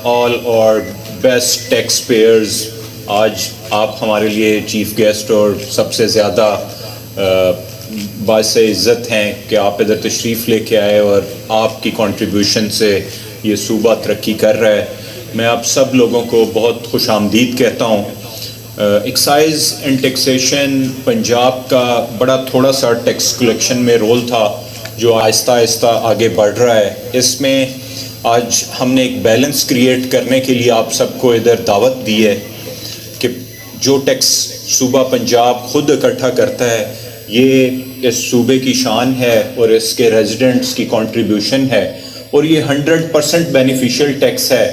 all our best tax payers. آج آپ ہمارے لیے چیف گیسٹ اور سب سے زیادہ باعث عزت ہیں کہ آپ ادھر تشریف لے کے آئے اور آپ کی کنٹریبیوشن سے یہ صوبہ ترقی کر رہا ہے. میں آپ سب لوگوں کو بہت خوش آمدید کہتا ہوں. ایکسائز اینڈ ٹیکسیشن پنجاب کا بڑا تھوڑا سا ٹیکس کلیکشن میں رول تھا جو آہستہ آہستہ آگے بڑھ رہا ہے. اس میں آج ہم نے ایک بیلنس کریٹ کرنے کے لیے آپ سب کو ادھر دعوت دی ہے کہ جو ٹیکس صوبہ پنجاب خود اکٹھا کرتا ہے یہ اس صوبے کی شان ہے اور اس کے ریزیڈنٹس کی کنٹریبیوشن ہے, اور یہ 100% بینیفیشل ٹیکس ہے.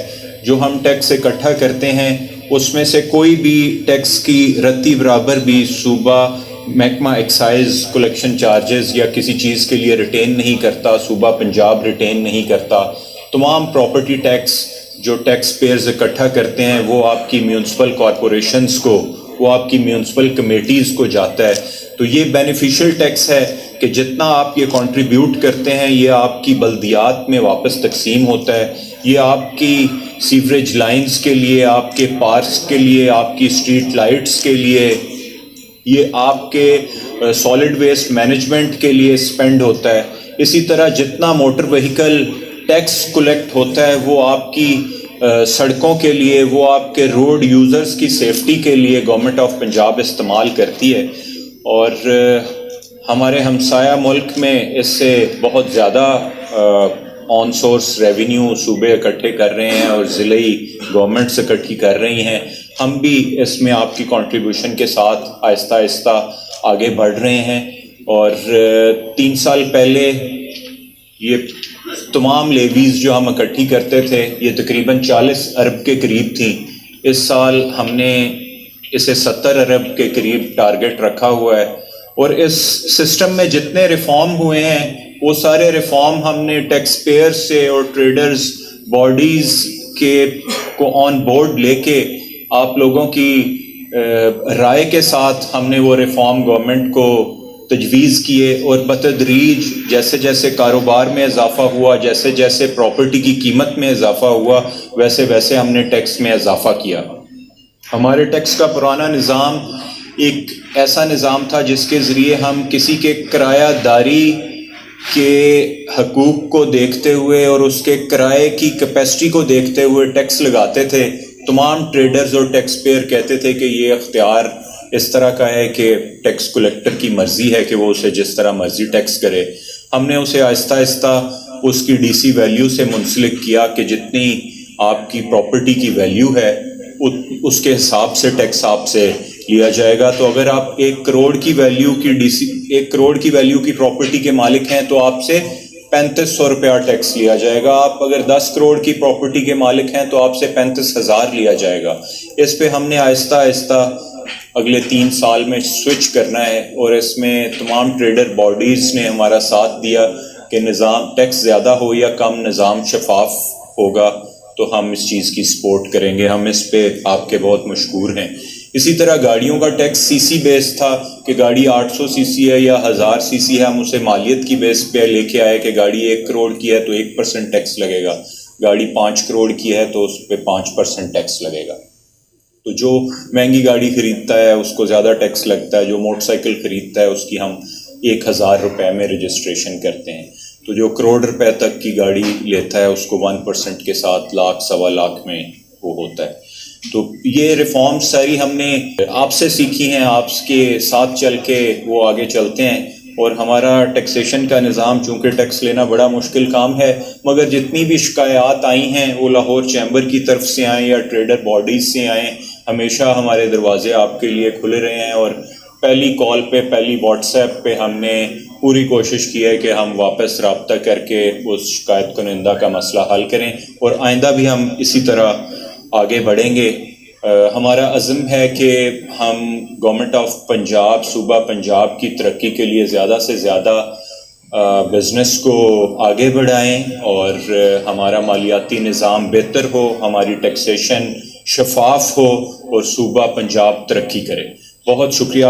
جو ہم ٹیکس اکٹھا کرتے ہیں اس میں سے کوئی بھی ٹیکس کی رتی برابر بھی صوبہ محکمہ ایکسائز کلیکشن چارجز یا کسی چیز کے لیے ریٹین نہیں کرتا, صوبہ پنجاب ریٹین نہیں کرتا. تمام پراپرٹی ٹیکس جو ٹیکس پیئرز اکٹھا کرتے ہیں وہ آپ کی میونسپل کارپوریشنز کو, وہ آپ کی میونسپل کمیٹیز کو جاتا ہے. تو یہ بینیفیشل ٹیکس ہے کہ جتنا آپ یہ کنٹریبیوٹ کرتے ہیں یہ آپ کی بلدیات میں واپس تقسیم ہوتا ہے. یہ آپ کی سیوریج لائنز کے لیے, آپ کے پارکس کے لیے, آپ کی اسٹریٹ لائٹس کے لیے, یہ آپ کے سالڈ ویسٹ مینجمنٹ کے لیے اسپینڈ ہوتا ہے. اسی طرح جتنا موٹر وہیکل ٹیکس کلیکٹ ہوتا ہے وہ آپ کی سڑکوں کے لیے, وہ آپ کے روڈ یوزرز کی سیفٹی کے لیے گورنمنٹ آف پنجاب استعمال کرتی ہے. اور ہمارے ہمسایہ ملک میں اس سے بہت زیادہ آن سورس ریونیو صوبے اکٹھے کر رہے ہیں اور ضلعی گورنمنٹس اکٹھی کر رہی ہیں. ہم بھی اس میں آپ کی کنٹریبیوشن کے ساتھ آہستہ آہستہ آگے بڑھ رہے ہیں. اور 3 سال پہلے یہ تمام لیویز جو ہم اکٹھی کرتے تھے یہ تقریباً 40 ارب کے قریب تھیں. اس سال ہم نے اسے 70 ارب کے قریب ٹارگٹ رکھا ہوا ہے. اور اس سسٹم میں جتنے ریفارم ہوئے ہیں وہ سارے ریفارم ہم نے ٹیکس پیئر سے اور ٹریڈرز باڈیز کے کو آن بورڈ لے کے آپ لوگوں کی رائے کے ساتھ ہم نے وہ ریفارم گورنمنٹ کو تجویز کیے. اور بتدریج جیسے جیسے کاروبار میں اضافہ ہوا, جیسے جیسے پراپرٹی کی قیمت میں اضافہ ہوا, ویسے ویسے ہم نے ٹیکس میں اضافہ کیا. ہمارے ٹیکس کا پرانا نظام ایک ایسا نظام تھا جس کے ذریعے ہم کسی کے کرایہ داری کے حقوق کو دیکھتے ہوئے اور اس کے کرائے کی کیپیسٹی کو دیکھتے ہوئے ٹیکس لگاتے تھے. تمام ٹریڈرز اور ٹیکس پیئر کہتے تھے کہ یہ اختیار اس طرح کا ہے کہ ٹیکس کلیکٹر کی مرضی ہے کہ وہ اسے جس طرح مرضی ٹیکس کرے. ہم نے اسے آہستہ آہستہ اس کی ڈی سی ویلیو سے منسلک کیا کہ جتنی آپ کی پراپرٹی کی ویلیو ہے اس کے حساب سے ٹیکس آپ سے لیا جائے گا. تو اگر آپ 1 کروڑ کی ویلیو کی 1 کروڑ کی ویلیو کی پراپرٹی کے مالک ہیں تو آپ سے 3500 روپیہ ٹیکس لیا جائے گا. آپ اگر 10 کروڑ کی پراپرٹی کے مالک ہیں تو آپ سے 35,000 لیا جائے گا. اس پہ ہم نے آہستہ آہستہ اگلے 3 سال میں سوئچ کرنا ہے. اور اس میں تمام ٹریڈر باڈیز نے ہمارا ساتھ دیا کہ نظام ٹیکس زیادہ ہو یا کم, نظام شفاف ہوگا تو ہم اس چیز کی سپورٹ کریں گے. ہم اس پہ آپ کے بہت مشکور ہیں. اسی طرح گاڑیوں کا ٹیکس سی سی بیس تھا کہ گاڑی 800 سی سی ہے یا 1000 سی سی ہے, ہم اسے مالیت کی بیس پہ لے کے آئے کہ گاڑی 1 کروڑ کی ہے تو 1% ٹیکس لگے گا, گاڑی 5 کروڑ کی ہے تو اس پہ 5% ٹیکس لگے گا. تو جو مہنگی گاڑی خریدتا ہے اس کو زیادہ ٹیکس لگتا ہے, جو موٹر سائیکل خریدتا ہے اس کی ہم 1000 روپے میں رجسٹریشن کرتے ہیں. تو جو کروڑ روپے تک کی گاڑی لیتا ہے اس کو 1% کے ساتھ لاکھ سوا لاکھ میں وہ ہوتا ہے. تو یہ ریفارم ساری ہم نے آپ سے سیکھی ہیں, آپ کے ساتھ چل کے وہ آگے چلتے ہیں. اور ہمارا ٹیکسیشن کا نظام چونکہ ٹیکس لینا بڑا مشکل کام ہے, مگر جتنی بھی شکایات آئی ہیں وہ لاہور چیمبر کی طرف سے آئیں یا ٹریڈر باڈیز سے آئیں, ہمیشہ ہمارے دروازے آپ کے لیے کھلے رہے ہیں. اور پہلی کال پہ, پہلی واٹس ایپ پہ ہم نے پوری کوشش کی ہے کہ ہم واپس رابطہ کر کے اس شکایت کنندہ کا مسئلہ حل کریں, اور آئندہ بھی ہم اسی طرح آگے بڑھیں گے. ہمارا عزم ہے کہ ہم گورنمنٹ آف پنجاب, صوبہ پنجاب کی ترقی کے لیے زیادہ سے زیادہ بزنس کو آگے بڑھائیں اور ہمارا مالیاتی نظام بہتر ہو, ہماری ٹیکسیشن شفاف ہو اور صوبہ پنجاب ترقی کرے. بہت شکریہ.